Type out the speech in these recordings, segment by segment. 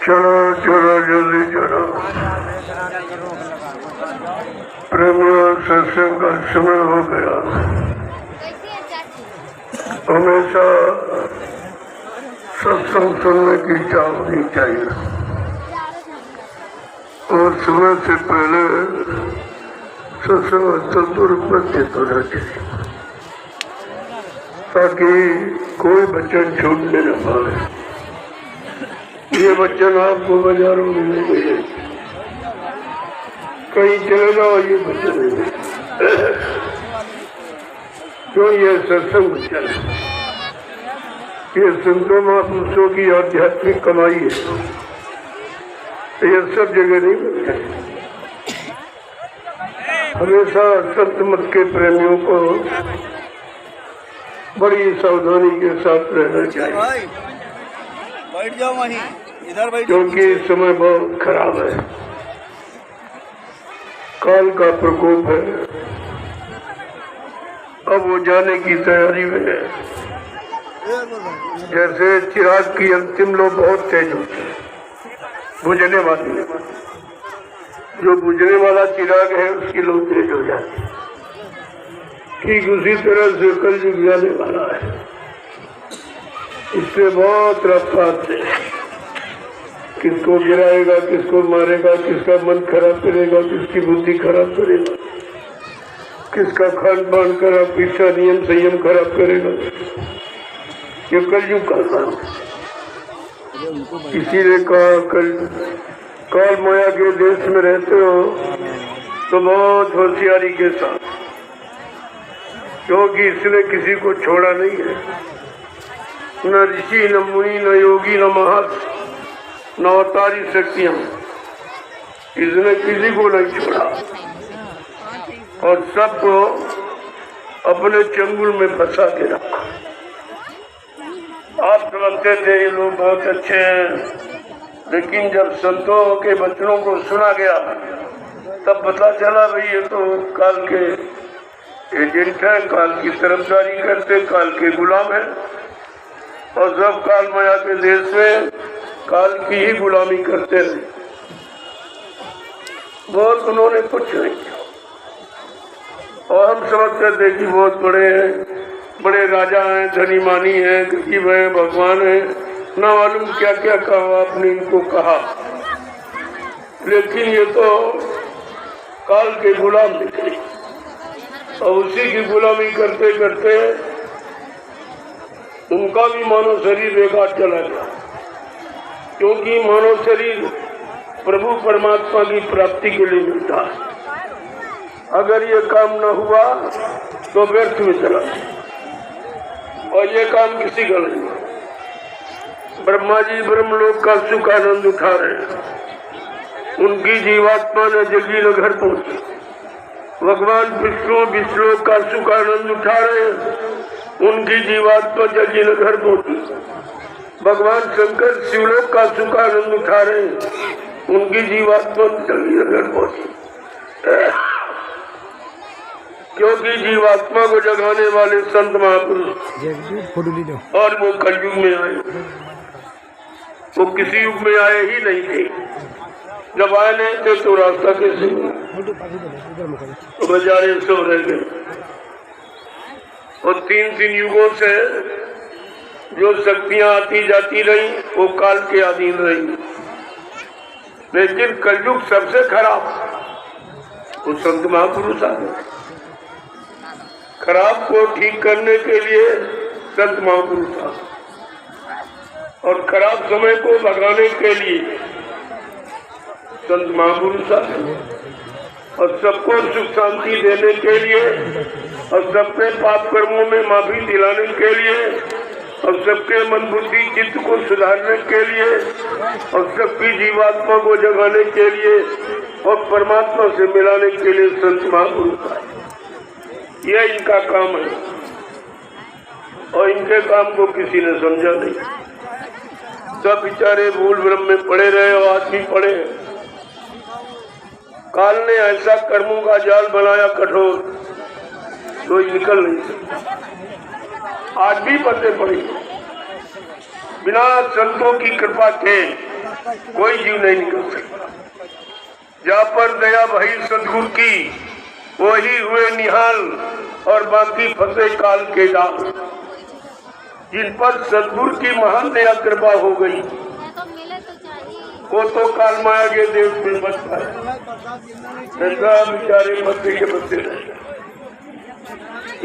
चलो चलो जल्दी चलो। प्रेमियों, सत्संग का समय हो गया। हमेशा सत्संग सुनने की इच्छा होनी चाहिए और समय से पहले सत्संग स्थल पर उपस्थित होना चाहिए ताकि कोई वचन छूटने न पाए। ये वचन आपको बाजारों में नहीं मिले, कहीं चले जाओ ये वचन नहीं। क्यों? ये सत्संग वचन है, ये संतों महापुरुषों की आध्यात्मिक कमाई है, ये सब जगह नहीं मिलता। हमेशा संत मत के प्रेमियों को बड़ी सावधानी के साथ रहना चाहिए। बैठ जाओ वहीं, इधर बैठ, क्योंकि समय बहुत खराब है, काल का प्रकोप है। अब वो जाने की तैयारी में है। जैसे चिराग की अंतिम लो बहुत तेज होती है, बुझने वाली, जो बुझने वाला चिराग है उसकी लो तेज हो जाती है। ठीक उसी तरह से कलयुग जाने वाला है, इससे बहुत रफ्तार से किसको गिराएगा, किसको मारेगा, किसका मन खराब करेगा, किसकी बुद्धि खराब करेगा, किसका खान पान खराब, किसका नियम संयम खराब करेगा, ये कलयुग का काम। इसीलिए कहा काल माया के देश में रहते हो तो बहुत होशियारी के साथ, क्योंकि इसने किसी को छोड़ा नहीं है, न ऋषि न मुनि न योगी न महर्षि न अवतारी शक्तियां, इसने किसी को नहीं छोड़ा और सबको अपने चंगुल में फंसा के रखा। आप समझते थे ये लोग बहुत अच्छे हैं, लेकिन जब संतों के वचनों को सुना गया तब पता चला भाई ये तो काल के एजेंट है, काल की तरफदारी करते, काल के गुलाम है और सब काल माया के देश में काल की ही गुलामी करते रहे। बहुत उन्होंने कुछ नहीं किया और हम समझते थे कि बहुत बड़े राजा हैं, धनी मानी हैं, गरीब हैं, भगवान हैं, ना मालूम क्या क्या कहा आपने इनको कहा। लेकिन ये तो काल के गुलाम निकले और उसी की गुलामी करते करते उनका भी मानव शरीर बेकार चला गया, क्योंकि मानव शरीर प्रभु परमात्मा की प्राप्ति के लिए मिलता है। अगर ये काम न हुआ तो व्यर्थ में चला और ये काम किसी का नहीं। ब्रह्मा जी ब्रह्मलोक का सुख आनंद उठा रहे हैं, उनकी जीवात्मा ने जगी घर पहुंची। भगवान विष्णु विष्णु का सुख आनंद उठा रहे हैं, उनकी जीवात्मा जगी घर पहुंची। भगवान शंकर शिवलोक का सुख आनंद उठा रहे हैं, उनकी जीवात्मा जगी घर पहुंची। क्योंकि जीवात्मा को जगाने वाले संत महापुरुष और वो कलयुग में आए, वो किसी युग में आए ही नहीं थे। जब आए नहीं थे तो रास्ता कैसे तो बेचारे सो रह गए। और तीन युगों से जो शक्तियां आती जाती रही वो काल के अधीन रही, लेकिन कलयुग सबसे खराब वो संत महापुरुष आ गए। खराब को ठीक करने के लिए संत महापुरुष आ गए और खराब समय को भगाने के लिए संत महापुरुष आ गए और सबको सुख शांति देने के लिए और सबके पाप कर्मों में माफी दिलाने के लिए और सबके मन बुद्धि चित्त को सुधारने के लिए और सबकी जीवात्मा को जगाने के लिए और परमात्मा से मिलाने के लिए संत महापुरुष आए। यह इनका काम है और इनके काम को किसी ने समझा नहीं। सब बेचारे भूल भ्रम में पड़े रहे और आज भी पड़े हैं। काल ने ऐसा कर्मों का जाल बनाया कठोर, कोई निकल नहीं सकता। आज भी पड़ते पड़े बिना संतों की कृपा के कोई जीव नहीं निकल सकता। जहाँ पर दया भई सदगुरु की वही हुए निहाल और बाकी फंसे काल के जाल। जिन पर सदगुरु की महान दया कृपा हो गई वो तो काल माया के देव में बच पाए, बेचारे बच्चे के बच्चे रहे।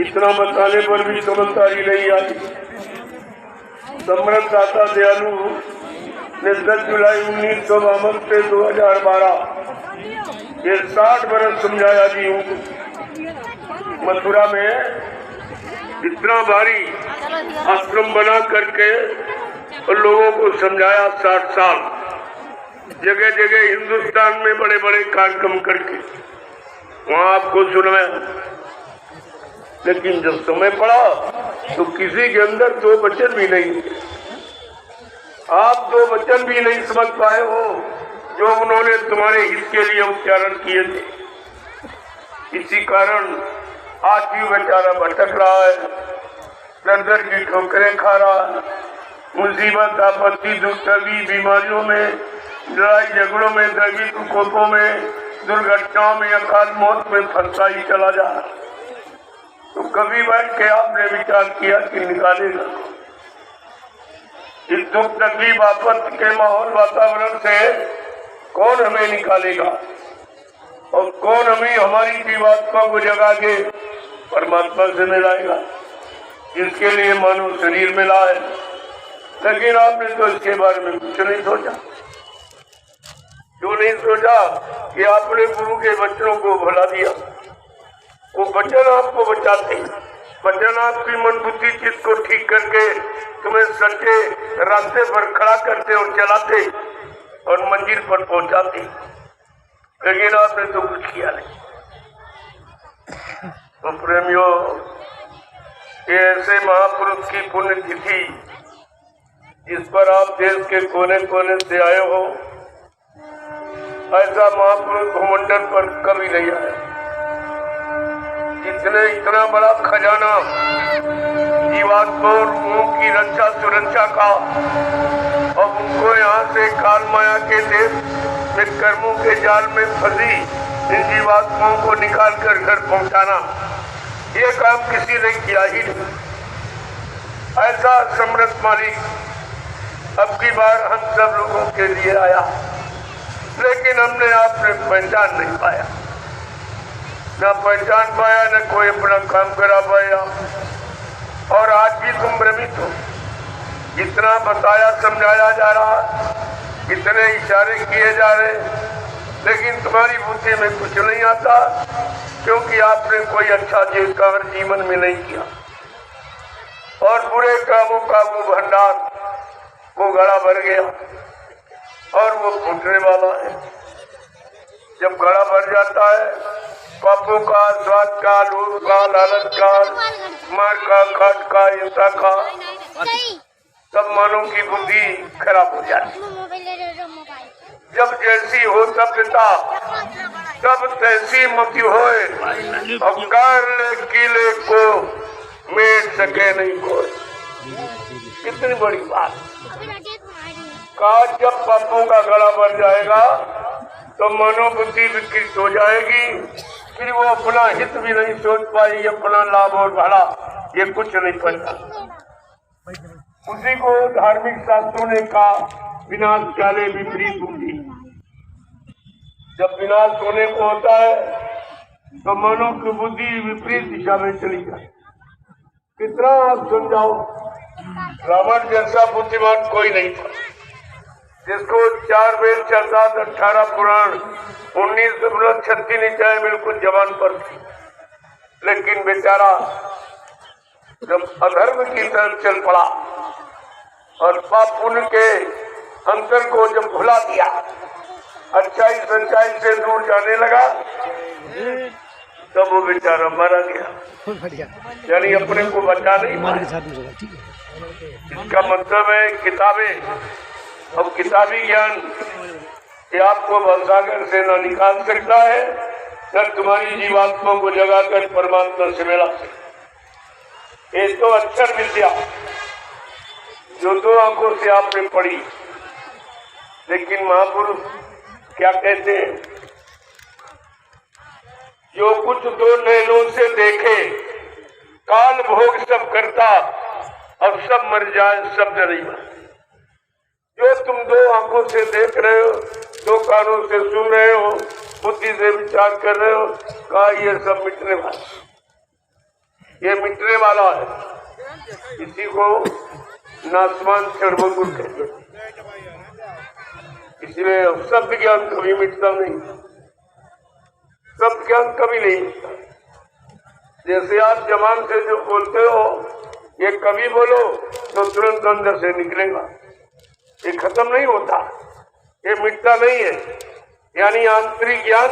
इतना बताने पर भी समझदारी नहीं आई। सम्राट दाता दयालु ने 10 जुलाई 1952 से 2012 ये 60 वर्ष समझाया जी हूँ। मथुरा में इतना भारी आश्रम बना करके और लोगों को समझाया 60 साल, जगह जगह हिंदुस्तान में बड़े बड़े कार्यक्रम करके वहाँ आपको सुनाया। लेकिन जब समय पड़ा तो किसी के अंदर 2 वचन भी नहीं, आप 2 वचन भी नहीं समझ पाए हो जो उन्होंने तुम्हारे हित के लिए उच्चारण किए थे। इसी कारण आज भी बेचारा भटक रहा है, दर की ठोकरें खा रहा है, मुसीबत आपत्ति दुर्दवी बीमारियों में, लड़ाई झगड़ों में, दैवी प्रकोपों में, दुर्घटनाओं में, अकाल मौत में फंसा ही चला जा। तो कभी बैठ के आपने विचार किया कि निकालेगा इस दुख तकलीफ आफत के माहौल वातावरण से कौन हमें निकालेगा और कौन हमें हमारी जीवात्मा को जगा के परमात्मा से मिलाएगा, इसके लिए मानव शरीर मिला है। लेकिन आपने तो इसके बारे में कुछ नहीं सोचा। क्यों नहीं सोचा कि आपने गुरु के वचनों को भुला दिया। वो वचन आपको बचाते, वचन आपकी मन बुद्धि चित्त को ठीक करके तुम्हें सच्चे रास्ते पर खड़ा करते और चलाते और मंजिल पर पहुंचाते। लेकिन आपने तो कुछ किया नहीं। तो प्रेमियों, ये ऐसे महापुरुष की पुण्य तिथि जिस पर आप देश के कोने कोने से आए हो, ऐसा महापुरुष भूमंडल पर कभी नहीं आया जिसने इतना बड़ा खजाना जीवात्मा और की रक्षा सुरक्षा का और उनको यहाँ से काल माया के देश में कर्मों के जाल में फंसी इन जीवात्माओं को निकाल कर घर पहुँचाना, ये काम किसी ने किया ही नहीं। ऐसा समर्थ मालिक अब की बार हम सब लोगों के लिए आया, लेकिन हमने आपने पहचान नहीं पाया, न पहचान पाया, न कोई अपना काम करा पाया। और आज भी तुम भ्रमित हो। जितना बताया समझाया जा रहा, इतने इशारे किए जा रहे, लेकिन तुम्हारी बुद्धि में कुछ नहीं आता, क्योंकि आपने कोई अच्छा कार्य जीवन में नहीं किया और बुरे कामों का वो भंडार, वो गड़ा भर गया और वो फूटने वाला है। जब गड़ा भर जाता है, पापों का, स्वाद का, लोभ का, लालच का, मार का, काट का, हिंसा का, सब मानव की बुद्धि खराब हो जाती। जब जैसी हो तब पिता, तब तैसी मति होए, अब कर किले को मेट सके नहीं कोई। कितनी बड़ी बात। कहा जब पापों का गला भर जाएगा तो मनोबुद्धि विकृत हो जाएगी, फिर वो अपना हित भी नहीं सोच पाई, अपना लाभ और भला ये कुछ नहीं पता। उसी को धार्मिक शास्त्रों ने कहा विनाश काले विपरीत बुद्धि। जब विनाश होने को होता है तो मानव की बुद्धि विपरीत दिशा में चली जाए। कितना आप समझाओ, रावण जैसा बुद्धिमान कोई नहीं था, जिसको 4 वेद 4 18 पुराण 19 निचाएं बिल्कुल जवान पर थी, लेकिन बेचारा जब अधर्म की तरफ चल पड़ा और पाप पुण्य के अंतर को जब भुला दिया, अच्छाई सच्चाई से दूर जाने लगा, तब वो बेचारा मारा गया, यानी अपने को बचा नहीं पाया। इसका मतलब है किताबें और किताबी ज्ञान ये आपको भवसागर से न निकाल सकता है, न तुम्हारी जीवात्मा को जगाकर परमात्मा से मिला सकता। ये तो अक्षर विद्या जो 2 आंखों से आपने पढ़ी, लेकिन महापुरुष क्या कहते हैं, जो कुछ दो नैनों से देखे काल भोग सब करता, अब सब मर जाए सब डरेगा। जो तुम दो आंखों से देख रहे हो, दो कानों से सुन रहे हो, बुद्धि से विचार कर रहे हो, कहा ये सब मिटने वाला, ये मिटने वाला है। इसी को नासवान क्षणभंगुर कहते हैं। इसलिए शब्द ज्ञान कभी मिटता नहीं, शब्द ज्ञान कभी नहीं मिटता। जैसे आप जबान से जो बोलते हो, ये कभी बोलो तो तुरंत अंदर से निकलेगा, ये खत्म नहीं होता, ये मिटता नहीं है। यानी आंतरिक ज्ञान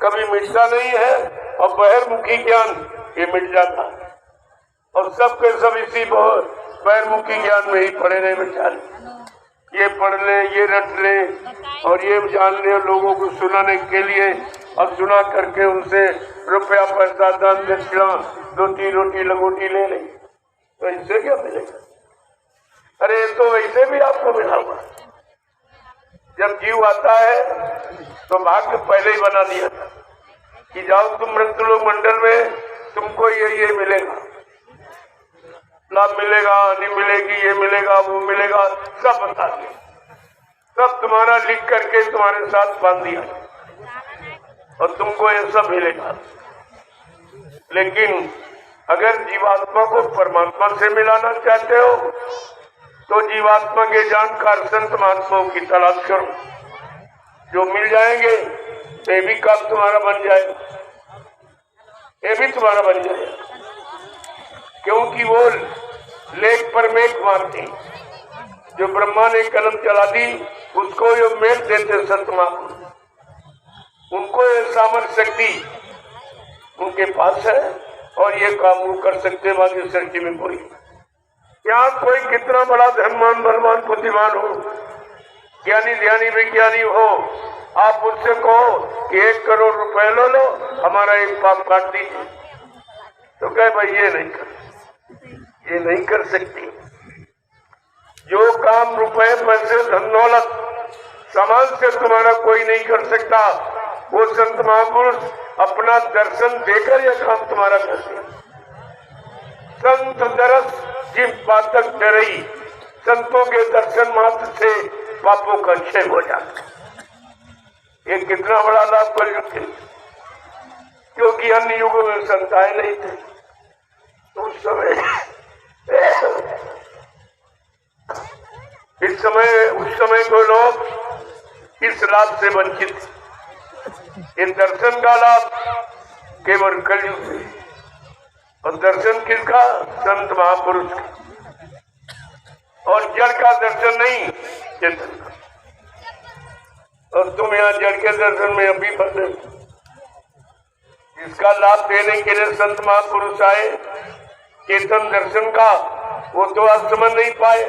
कभी मिटता नहीं है और बहिर्मुखी ज्ञान ये मिट जाता है। और सबके सब इसी बहिर्मुखी ज्ञान में ही पड़े रहे बेचारे। ये पढ़ ले, ये रट ले और ये जान ले, लोगों को सुनाने के लिए, और सुना करके उनसे रुपया पैसा दान दक्षिणा 2-3 रोटी लंगोटी ले ले, तो इससे क्या मिलेगा? अरे तो वैसे भी आपको मिला हुआ। जब जीव आता है तो भाग्य पहले ही बना दिया था कि जाओ तुम मृत्युलोक मंडल में, तुमको ये मिलेगा, लाभ मिलेगा, नहीं मिलेगी, ये मिलेगा, वो मिलेगा, सब बता दिया, सब तुम्हारा लिख करके तुम्हारे साथ बांध दिया और तुमको ये सब मिलेगा। लेकिन अगर जीवात्मा को परमात्मा से मिलाना चाहते हो तो जीवात्मा के जानकार संत महात्माओं की तलाश करो, जो मिल जाएंगे ये भी काम तुम्हारा बन जाएगा, ये भी तुम्हारा बन जाएगा। क्योंकि वो लेख पर मेघ मारते, जो ब्रह्मा ने कलम चला दी उसको ये मेघ देते संत महात्मा, उनको ये सामर्थ्य शक्ति उनके पास है और ये काम वो कर सकते। बाकी सृष्टि में कोई, यहाँ कोई कितना बड़ा धनवान बलवान बुद्धिमान हो, ज्ञानी ध्यानी विज्ञानी हो, आप उससे कहो कि 1 करोड़ रुपए लो लो, हमारा एक पाप काट दीजिए, तो कहे भाई ये नहीं कर सकती। जो काम रुपए पैसे धन दौलत समाज से तुम्हारा कोई नहीं कर सकता, वो संत महापुरुष अपना दर्शन देकर यह काम तुम्हारा करते हैं। संत दरस जिन पातक डरई, संतों के दर्शन मात्र से पापों का क्षय हो जाता है। ये कितना बड़ा लाभ कर सकते, क्योंकि अन्य युगों में संत आए नहीं थे। उस समय को लोग इस लाभ से वंचित, इन दर्शन का लाभ केवल कलयुग में, और दर्शन किसका? संत महापुरुष का। और जड़ का दर्शन नहीं, चेतन का। और तुम यहाँ जड़ के दर्शन में अभी फंसे। इसका लाभ देने के लिए संत महापुरुष आए, चेतन दर्शन का वो तो आज समझ नहीं पाए,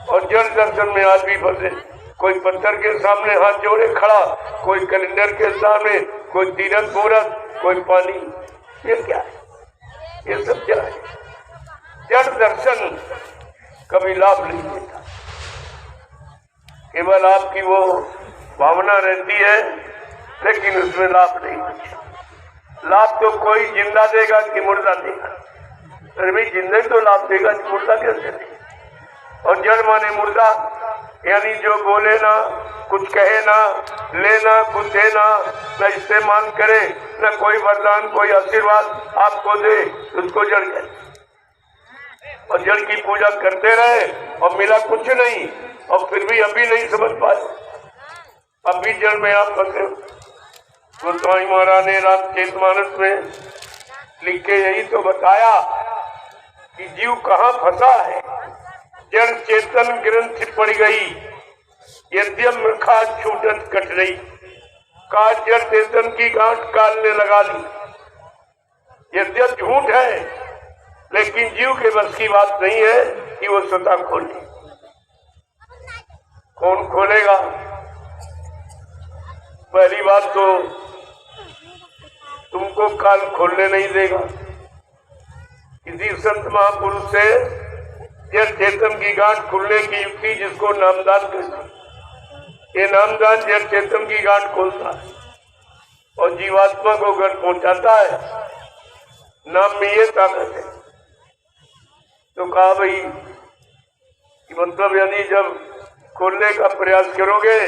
और जड़ दर्शन में आज भी फंसे। कोई पत्थर के सामने हाथ जोड़े खड़ा, कोई कैलेंडर के सामने, कोई तीरथ मूरत, कोई पानी। ये क्या है? ये सब क्या है? जड़ दर्शन कभी लाभ नहीं देता, केवल आपकी वो भावना रहती है, लेकिन उसमें लाभ नहीं होता। लाभ तो कोई जिंदा देगा कि मुर्दा देगा? अरे भाई जिंदा तो लाभ देगा, मुर्दा कैसे देगा? और जड़ माने मुर्दा, यानी जो बोले ना, कुछ कहे ना, लेना कुछ देना, न इस्तेमाल करे, न कोई वरदान कोई आशीर्वाद आपको दे, उसको जड़ कहे। और जड़ की पूजा करते रहे और मिला कुछ नहीं, और फिर भी अभी नहीं समझ पाए, अभी जड़ में आप फंसे। गोस्वामी महाराज ने रामचरितमानस में लिख के यही तो बताया कि जीव कहाँ फंसा है। जड़ चेतन ग्रंथि पड़ गई, यद्यप मृखा छूटत कट रही। का जड़ चेतन की गांठ कालने लगा ली। यद्यप झूठ है, लेकिन जीव के बस की बात नहीं है कि वो स्वतः खोले। कौन खोलेगा? पहली बात तो तुमको काल खोलने नहीं देगा। किसी संत महापुरुष से जड़ चेतन की गांठ खुलने की युक्ति, जिसको नामदान कहते, ये नामदान जड़ चेतन की गांठ खोलता है और जीवात्मा को घर पहुंचाता है। नाम में ये ताकत है। तो कहा भाई कि मतलब यानी जब खोलने का प्रयास करोगे,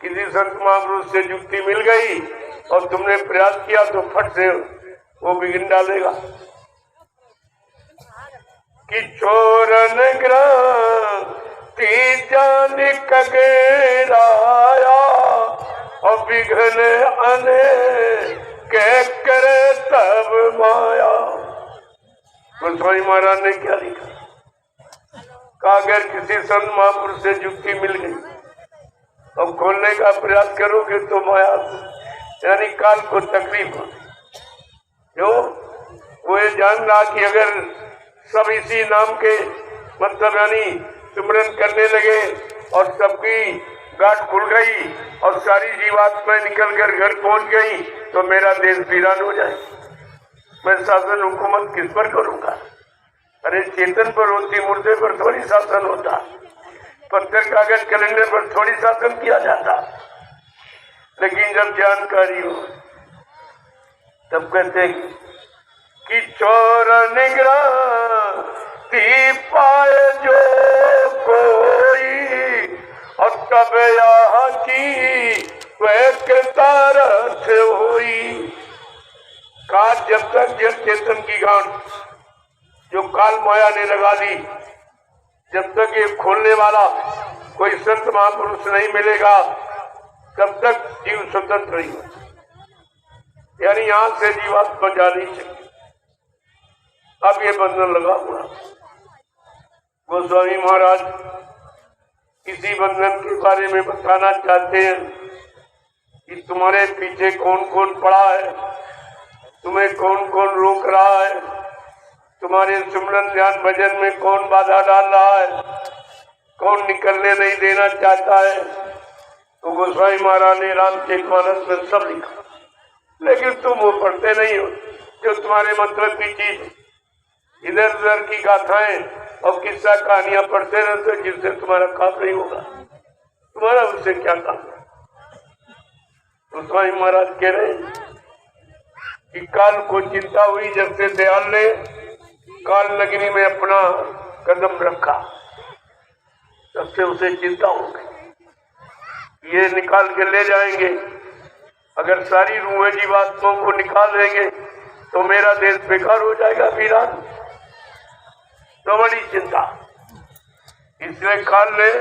किसी संत महापुरुष से युक्ति मिल गई और तुमने प्रयास किया तो फट से वो बिगिन डालेगा कि चोरन ग्रांति जान कगेराया और विघ्न अने के करे तब माया। गोस्वामी महाराज ने क्या लिखा? कहा अगर किसी संत महापुरुष से युक्ति मिल गई और खोलने का प्रयास करोगे तो माया यानी काल को तकलीफ हो। क्यों? वो ये जान रहा कि अगर सब इसी नाम के मतलब यानी सिमरन करने लगे और सबकी गांठ खुल गई और सारी जीवात्माएं निकल कर घर पहुंच गई तो मेरा देश वीरान हो जाए। मैं शासन हुकूमत किस पर करूंगा? अरे चेतन पर होती, मुर्दे पर थोड़ी शासन होता, पत्थर कागज कैलेंडर पर थोड़ी शासन किया जाता। लेकिन जब जानकारी हो तब कहते कि चोर निगरानी पाए जो कोई और तब यहाँ की वह कृतार्थ हुई। का जब तक जब चेतन की गांठ जो काल माया ने लगा दी, जब तक ये खोलने वाला कोई संत महापुरुष नहीं मिलेगा तब तक जीव स्वतंत्र नहीं हो। यानी यहां से जीवात्मा जा नहीं सकती। अब ये बंधन लगा हुआ। गोस्वामी महाराज इसी बंधन के बारे में बताना चाहते हैं कि तुम्हारे पीछे कौन कौन पड़ा है, तुम्हें कौन कौन रोक रहा है, तुम्हारे सिमरन ध्यान भजन में कौन बाधा डाल रहा है, कौन निकलने नहीं देना चाहता है। तो गोस्वामी महाराज ने रामचरितमानस में सब लिखा, लेकिन तुम वो पढ़ते नहीं हो। जो तुम्हारे मतलब की चीज इधर उधर की गाथाएं और किस्सा कहानियां पढ़ते रहते हो जिससे तुम्हारा काम नहीं होगा। तुम्हारा उससे क्या काम है? गोस्वामी महाराज कह रहे कि काल को चिंता हुई जब से दयाल ने काल नगरी में अपना कदम रखा, तब से उसे चिंता हो गई। ये निकाल के ले जाएंगे, अगर सारी रूहें जीवात्माओं को निकाल देंगे तो मेरा देश बेकार हो जाएगा, वीरान। तो बड़ी चिंता। इसलिए काल ने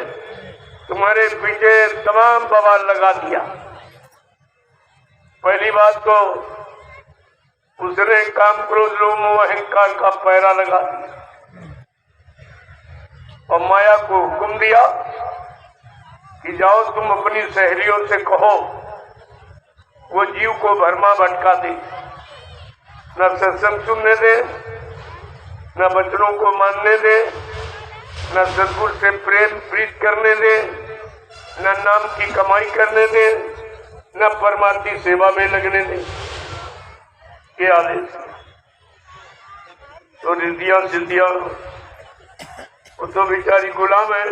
तुम्हारे पीछे तमाम बवाल लगा दिया। पहली बात तो उसने काम क्रोध लोभ मोह अहंकार का पैरा लगा दिया और माया को हुक्म दिया कि जाओ तुम अपनी सहेलियों से कहो वो जीव को भरमा भटका दे, न सत्संग सुनने दे, न बचनों को मानने दे, न सद्गुरु से प्रेम प्रीत करने दे, न नाम की कमाई करने दे, न परमार्थी सेवा में लगने दे। ये आदेश। तो रिद्धियां सिद्धियां वो तो बेचारी गुलाम है,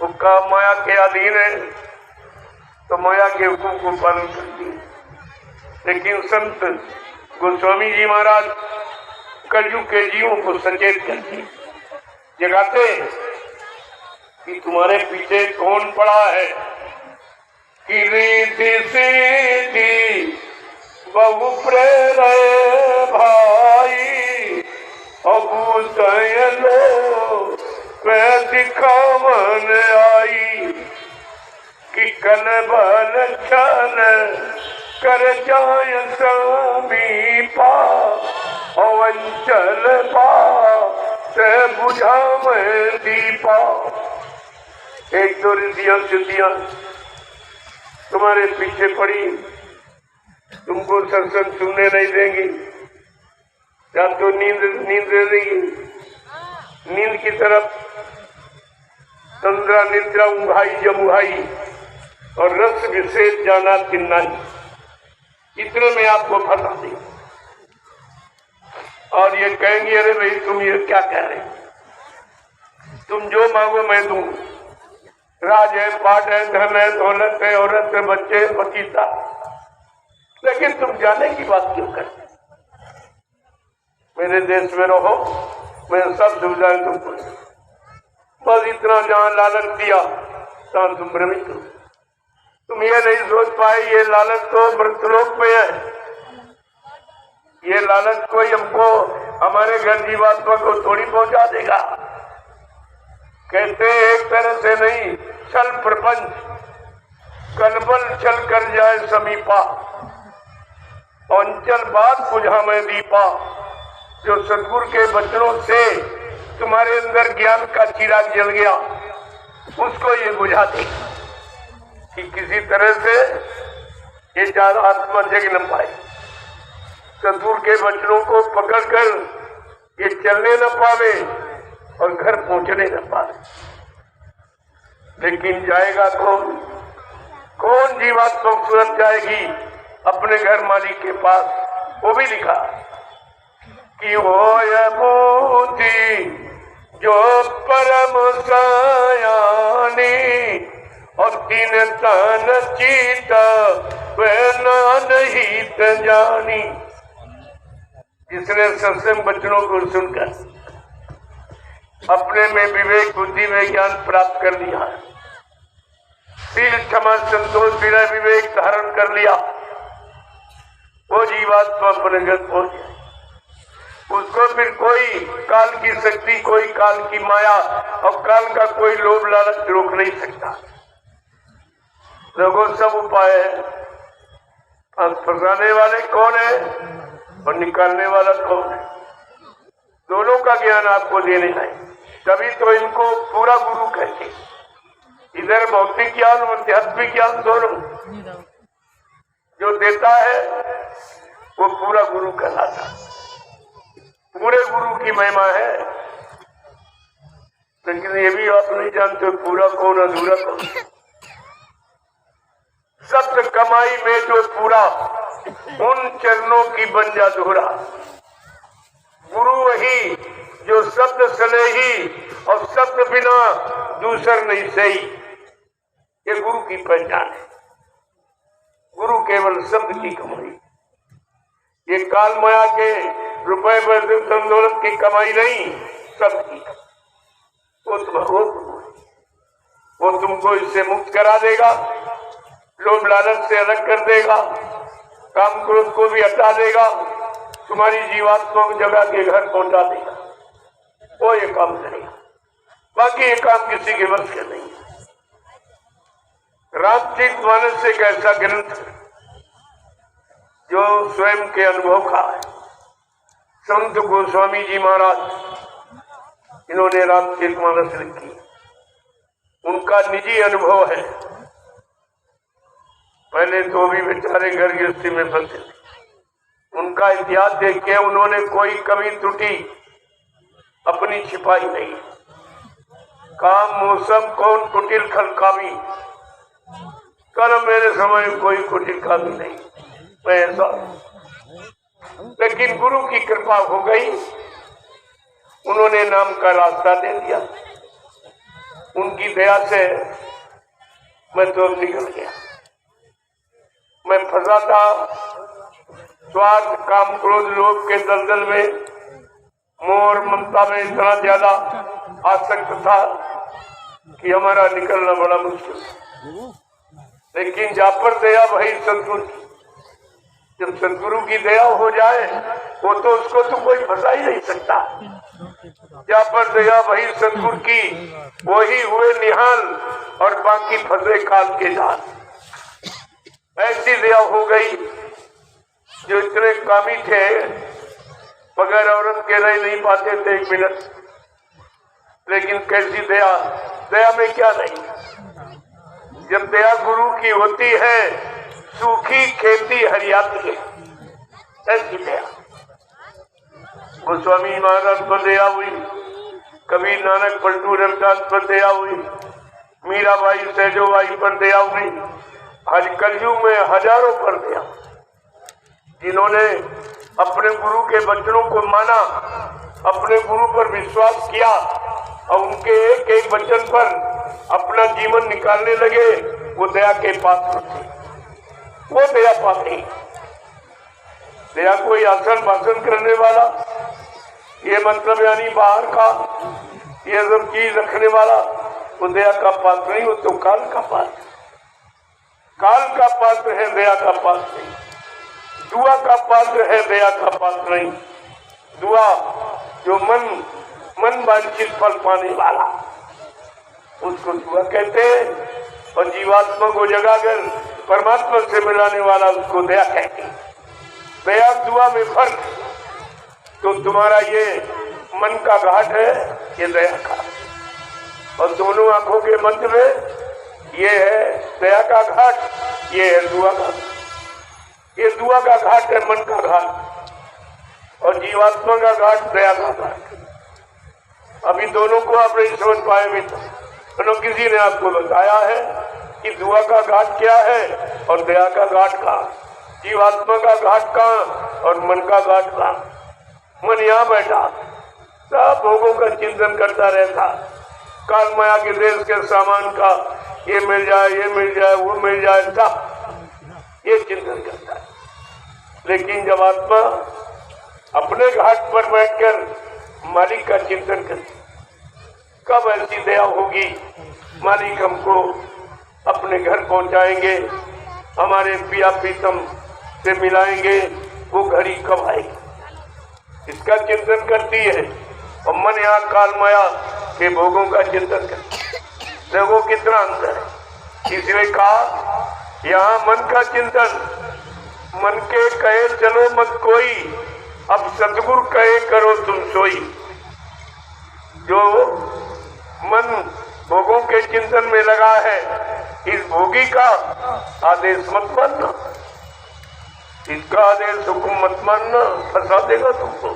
वो का माया के अधीन है, तो माया के हुक्म को पालन करती है। लेकिन संत गोस्वामी जी महाराज कलयुग के जीवों को सचेत करते जगाते कि तुम्हारे पीछे कौन पड़ा है कि रीति सीधी बहु प्रेर भाई अबूत लो मैं दिखावन आई कि कल बल छन कर जाय समीपा अवंचल पा से बुझा में दीपा। एक दो रिद्धियां सिद्धियां तुम्हारे पीछे पड़ी, तुमको सत्संग सुनने नहीं देंगी, या तो नींद दे देंगी, नींद की तरफ तंद्रा निद्रा उंघाई जमुहाई और रस विशेष जाना चिन्नाई। इतने में आपको फंसा देंगे और ये कहेंगे अरे भाई तुम ये क्या कह रहे, तुम जो मांगो मैं दूं। राज है, पाट है, धन है, दौलत है, औरत है, बच्चे, पतीसा, लेकिन तुम जाने की बात क्यों करते? मेरे देश में रहो, मैं सब सुविधाएं तुमको, बस इतना जहां लालच दिया तहां तुम भ्रमित हो। तुम ये नहीं सोच पाए ये लालच तो मृतलोक में है, ये लालच कोई हमको हमारे घर जीवात्मा को थोड़ी पहुंचा देगा। कहते एक तरह से नहीं, छल प्रपंच कलबल छल कर जाए समीपा, अंचल बात बुझा में दीपा। जो सतगुरु के वचनों से तुम्हारे अंदर ज्ञान का चिराग जल गया, उसको ये बुझा दे कि किसी तरह से ये ज्यादा आत्मा जग न पाए। सतगुरु के वचनों को पकड़कर ये चलने न पावे और घर पहुंचने न पावे। लेकिन जाएगा कौन? कौन जीवात्मा सूरत जाएगी अपने घर मालिक के पास? वो भी लिखा कि हो यह बूझी जो परम सयानी और तीन तन चीत वे नानहित जानी। जिसने सत्संग वचनों को सुनकर अपने में विवेक बुद्धि में ज्ञान प्राप्त कर लिया, शील क्षमा संतोष विनय विवेक धारण कर लिया, वो जीवात्मा अपने घर पहुंच गया। उसको फिर कोई काल की शक्ति, कोई काल की माया और काल का कोई लोभ लालच रोक नहीं सकता। लोगों सब उपाय है, फंसाने वाले कौन है और निकालने वाला कौन है, दोनों का ज्ञान आपको देने है। तभी तो इनको पूरा गुरु कहते, इधर भौतिक ज्ञान और आध्यात्मिक ज्ञान दोनों जो देता है वो पूरा गुरु कहलाता। पूरे गुरु की महिमा है। लेकिन ये भी आप नहीं जानते पूरा कौन अधूरा कौन। सत्य कमाई में जो पूरा, उन चरणों की बन जा दोहरा। गुरु वही जो शब्द सने ही और शब्द बिना दूसर नहीं सही। ये गुरु की पहचान है। गुरु केवल शब्द की कमाई, ये काल माया के रुपए धन दौलत की कमाई नहीं, शब्द की। वो तुमको इससे मुक्त करा देगा, लोभ लालच से अलग कर देगा, काम क्रोध को भी हटा देगा, तुम्हारी जीवात्मा को जगा के घर पहुंचा देगा। वो ये काम करेगा, बाकी ये काम किसी के वश के नहीं। रामचरितमानस एक ऐसा ग्रंथ जो स्वयं के अनुभव का है। संत गोस्वामी जी महाराज, इन्होंने रामचरितमानस लिखी, उनका निजी अनुभव है। पहले तो भी बेचारे घर गृहस्थी में फंसे थे। उनका इतिहास देख के उन्होंने कोई कमी त्रुटि अपनी छिपाई नहीं। काम मौसम कौन कुटिल खलकामी, कल मेरे समय कोई कुटिल कामी नहीं, मैं ऐसा। लेकिन गुरु की कृपा हो गई, उन्होंने नाम का रास्ता दे दिया। उनकी दया से मैं तो निकल गया। मैं फंसा था स्वार्थ काम क्रोध लोभ के दलदल में, मोह और ममता में इतना ज्यादा आसक्त था कि हमारा निकलना बड़ा मुश्किल। लेकिन जा पर दया वही सदगुरु की, जब सदगुरु की दया हो जाए वो तो उसको तो कोई फंसा ही नहीं सकता। जा पर दया वही सदगुरु की, वही हुए निहाल और बाकी फंसे काल के जाल। ऐसी दया हो गई, जो इतने कामी थे बगैर औरत के रह नहीं पाते थे एक मिनट। लेकिन कैसी दया, दया में क्या नहीं। जब दया गुरु की होती है, सूखी खेती हरियाती है, ऐसी दया। गोस्वामी महाराज पर दया हुई, कबीर नानक पलटू रविदास पर दया हुई, मीराबाई सहजोबाई पर दया हुई, आज कलयुग में हजारों पर दया। जिन्होंने अपने गुरु के वचनों को माना, अपने गुरु पर विश्वास किया, और उनके एक एक वचन पर अपना जीवन निकालने लगे, वो दया के पात्र थे। वो दया पात्री, दया कोई आसन भाषण करने वाला, ये मतलब यानी बाहर का ये सब चीज रखने वाला, वो दया का पात्र नहीं, वो तो काल का पात्र, काल का पात्र है, दया का पात्र नहीं। दुआ का पात्र है, दया का पात्र नहीं। दुआ जो मन वांछित फल पाने वाला, उसको दुआ कहते हैं। और जीवात्मा को जगाकर परमात्मा से मिलाने वाला, उसको दया कहते हैं। दया दुआ में फर्क, तो तुम्हारा ये मन का घाट है, ये दया का, और दोनों आंखों के मध्य में ये है दया का घाट, ये है दुआ का, ये दुआ का घाट है, मन का घाट, और जीवात्मा का घाट दया का घाट। अभी दोनों को आप नहीं समझ पाए भी, तो किसी ने आपको बताया है कि दुआ का घाट क्या है और दया का घाट कहाँ, जीवात्मा का घाट कहाँ और मन का घाट कहाँ। मन यहाँ बैठा सब भोगों का चिंतन करता रहता, काल माया के देश के सामान का, ये मिल जाए, ये मिल जाए, वो मिल जाए, सब ये चिंतन करता है। लेकिन जब आत्मा अपने घाट पर बैठकर मालिक का चिंतन करती, कब ऐसी दया होगी, मालिक हमको अपने घर पहुंचाएंगे, हमारे पिया प्रीतम से मिलाएंगे, वो घड़ी कब आएगी, इसका चिंतन करती है। और मन यहाँ काल माया के भोगों का चिंतन करती है। देखो कितना अंतर है। इसलिए कहा यहाँ मन का चिंतन, मन के कहे चलो मत कोई, अब सतगुरु कहे करो तुम सोई। जो मन भोगों के चिंतन में लगा है, इस भोगी का आदेश मत मानना, इसका आदेश हुक्म मत मानना, फंसा देगा तुमको।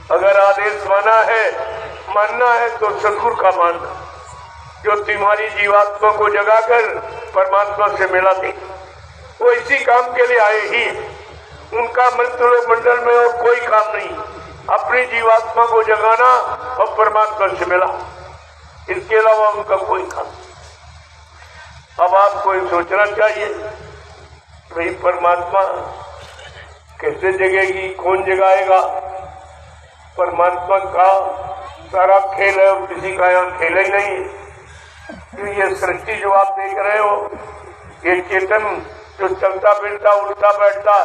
अगर आदेश मानना है तो सतगुरु का मानना, जो तुम्हारी जीवात्मा को जगाकर परमात्मा से मिला दे। वो इसी काम के लिए आए ही, उनका मृत्यु मंडल में और कोई काम नहीं, अपनी जीवात्मा को जगाना और परमात्मा से मिला, इसके अलावा उनका कोई काम। अब आपको सोचना चाहिए भाई परमात्मा कैसे जगेगी, कौन जगाएगा। परमात्मा का सारा खेल है और किसी का यहाँ खेल ही नहीं है। तो ये सृष्टि जो आप देख रहे हो, ये चेतन जो चलता फिरता उठता बैठता,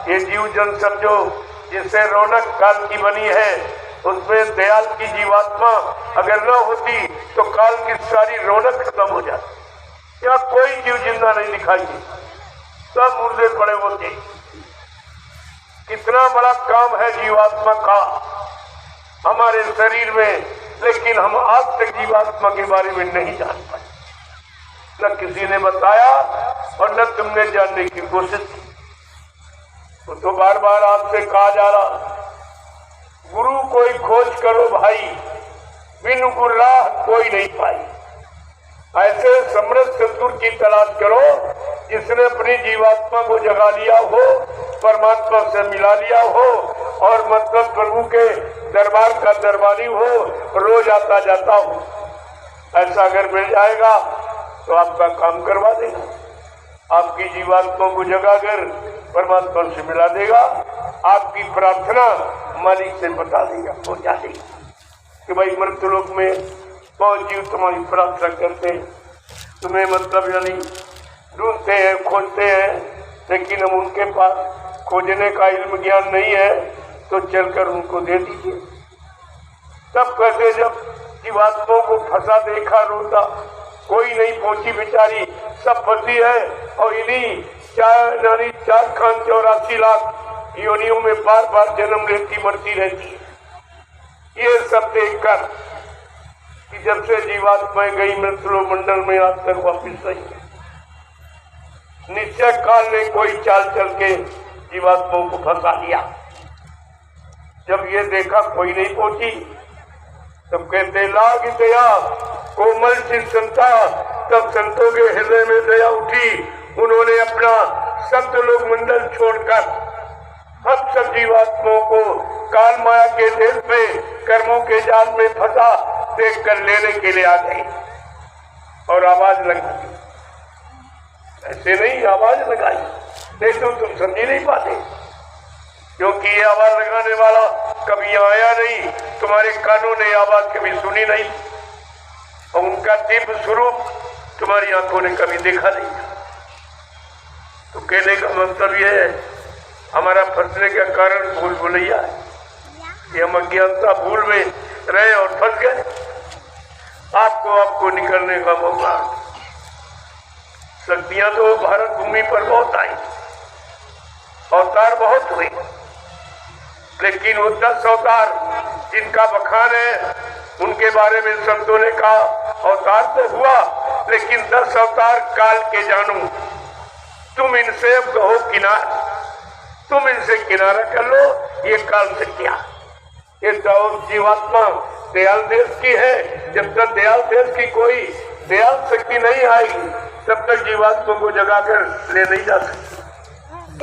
ये जीव जन सब जो जिससे रौनक काल की बनी है, उसमें दयाल की जीवात्मा अगर न होती तो काल की सारी रौनक खत्म हो जाती। यहाँ कोई जीव जिंदा नहीं दिखाई दे, सब मुर्दे पड़े होते। कितना बड़ा काम है जीवात्मा का हमारे शरीर में, लेकिन हम आज तक जीवात्मा के बारे में नहीं जान पाए, न किसी ने बताया और न तुमने जानने की कोशिश की। तो बार बार आपसे कहा जा रहा, गुरु कोई खोज करो भाई, बिन गुरु राह कोई नहीं पाई। ऐसे समृद्ध सतगुरु की तलाश करो जिसने अपनी जीवात्मा को जगा लिया हो, परमात्मा से मिला लिया हो, और मतलब प्रभु के दरबार का दरबारी हो, रोज आता जाता हो। ऐसा अगर मिल जाएगा तो आपका काम करवा देगा, आपकी जीवात्मा को जगाकर परमात्मा से मिला देगा, आपकी प्रार्थना मालिक से बता देगा, पहुंचा देगा कि भाई मृत्युलोक में बहुत जीव तुम्हारी प्रार्थना करते हैं, तुम्हें मतलब यानी ढूंढते हैं, खोजते हैं, लेकिन हम उनके पास खोजने का इल्म ज्ञान नहीं है, तो चलकर उनको दे दीजिए। तब कहते जब जीवात्माओं को फंसा देखा रोता, कोई नहीं पहुंची बेचारी, सब फंसी है और इन्हीं 484 लाख योनियों में बार बार जन्म लेती मरती रहती है। ये सब देखकर कि जब से जीवात्माएं गई मृत्यु मंडल में आज तक वापिस नहीं है, निश्चय काल ने कोई चाल चल के जीवात्माओं को फंसा लिया। जब ये देखा कोई नहीं पहुंची, तब कहते लाग दया कोमल सी संता, तब संतों के हृदय में दया उठी। उन्होंने अपना सप्तलोक मंडल छोड़कर हम सब जीवात्माओं को काल माया के देश में कर्मों के जाल में फंसा देख कर लेने के लिए आ गई और आवाज लगाई। ऐसे नहीं आवाज लगाई, नहीं तो तुम समझ नहीं पाते, क्योंकि ये आवाज लगाने वाला कभी आया नहीं, तुम्हारे कानों ने आवाज कभी सुनी नहीं और उनका दिव्य स्वरूप तुम्हारी आंखों ने कभी देखा नहीं। तो कहने का मतलब यह है, हमारा फंसने का कारण भूल भुलैया है कि हम अज्ञानता भूल में रहे और फंस गए। आपको निकलने का मौका। शक्तियां तो भारत भूमि पर बहुत आई, अवतार बहुत हुए, लेकिन वो 10 अवतार जिनका बखान है उनके बारे में संतों ने कहा अवतार तो हुआ, लेकिन 10 अवतार काल के जानू। तुम इनसे अब कहो किनारा, तुम इनसे किनारा कर लो, ये काल से क्या। ये जीवात्मा दयाल देश की है। जब तक दयाल देश की कोई दयाल शक्ति नहीं आएगी तब तक जीवात्मा को जगाकर ले नहीं जा सकती।